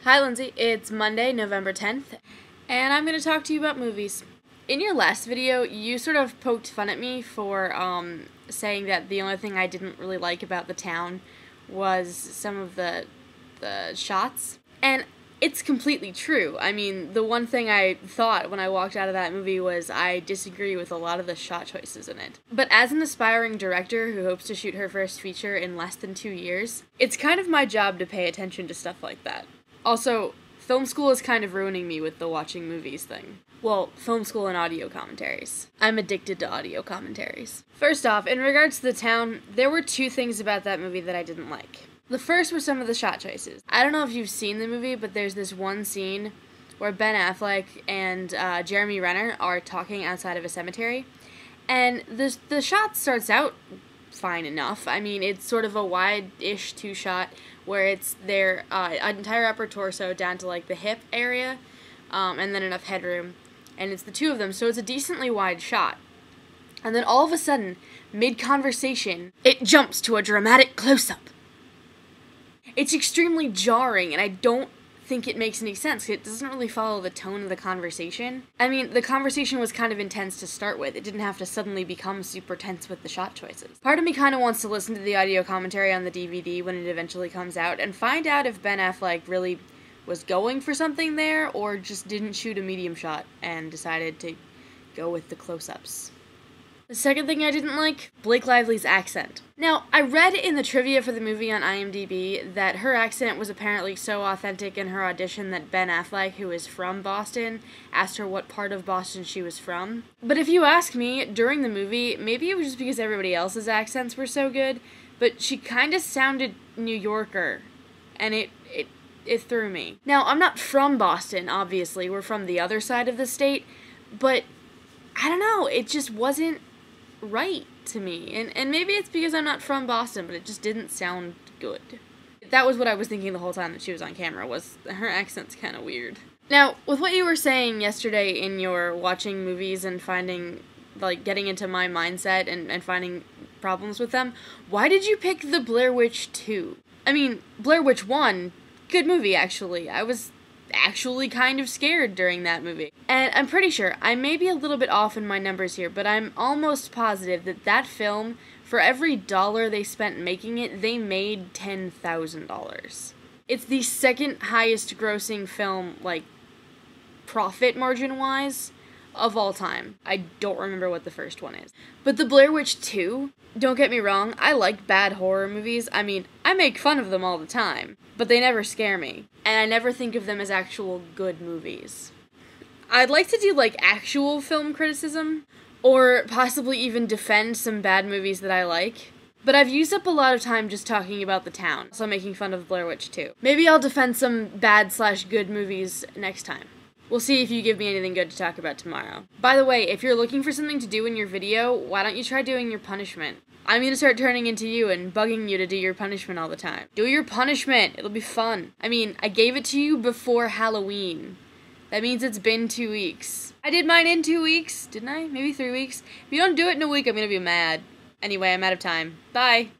Hi Lindsay, it's Monday, November 10th, and I'm going to talk to you about movies. In your last video, you sort of poked fun at me for saying that the only thing I didn't really like about the town was some of the shots, and it's completely true. I mean, the one thing I thought when I walked out of that movie was I disagree with a lot of the shot choices in it. But as an aspiring director who hopes to shoot her first feature in less than 2 years, it's kind of my job to pay attention to stuff like that. Also, film school is kind of ruining me with the watching movies thing. Well, film school and audio commentaries. I'm addicted to audio commentaries. First off, in regards to the town, there were two things about that movie that I didn't like. The first were some of the shot choices. I don't know if you've seen the movie, but there's this one scene where Ben Affleck and Jeremy Renner are talking outside of a cemetery, and the shot starts out fine enough. I mean, it's sort of a wide-ish two-shot where it's their entire upper torso down to like the hip area, and then enough headroom, and it's the two of them, so it's a decently wide shot. And then all of a sudden, mid-conversation, it jumps to a dramatic close-up. It's extremely jarring, and I don't think it makes any sense. It doesn't really follow the tone of the conversation. I mean, the conversation was kind of intense to start with. It didn't have to suddenly become super tense with the shot choices. Part of me kind of wants to listen to the audio commentary on the DVD when it eventually comes out and find out if Ben Affleck really was going for something there or just didn't shoot a medium shot and decided to go with the close-ups. The second thing I didn't like, Blake Lively's accent. Now, I read in the trivia for the movie on IMDb that her accent was apparently so authentic in her audition that Ben Affleck, who is from Boston, asked her what part of Boston she was from. But if you ask me, during the movie, maybe it was just because everybody else's accents were so good, but she kind of sounded New Yorker, and it threw me. Now, I'm not from Boston, obviously, we're from the other side of the state, but I don't know, it just wasn't right to me, and maybe it's because I'm not from Boston, but it just didn't sound good. That was what I was thinking the whole time that she was on camera, was her accent's kind of weird. Now, with what you were saying yesterday in your watching movies and finding, like, getting into my mindset and finding problems with them, why did you pick the Blair Witch 2? I mean, Blair Witch 1, good movie, actually. I was actually kind of scared during that movie. And I'm pretty sure, I may be a little bit off in my numbers here, but I'm almost positive that that film, for every dollar they spent making it, they made $10,000. It's the second highest grossing film, like, profit margin-wise, of all time. I don't remember what the first one is. But the Blair Witch 2, don't get me wrong, I like bad horror movies. I mean, I make fun of them all the time, but they never scare me. And I never think of them as actual good movies. I'd like to do, like, actual film criticism, or possibly even defend some bad movies that I like. But I've used up a lot of time just talking about the town, so I'm making fun of Blair Witch 2. Maybe I'll defend some bad/good movies next time. We'll see if you give me anything good to talk about tomorrow. By the way, if you're looking for something to do in your video, why don't you try doing your punishment? I'm gonna start turning into you and bugging you to do your punishment all the time. Do your punishment! It'll be fun. I mean, I gave it to you before Halloween. That means it's been 2 weeks. I did mine in 2 weeks, didn't I? Maybe 3 weeks? If you don't do it in a week, I'm gonna be mad. Anyway, I'm out of time. Bye!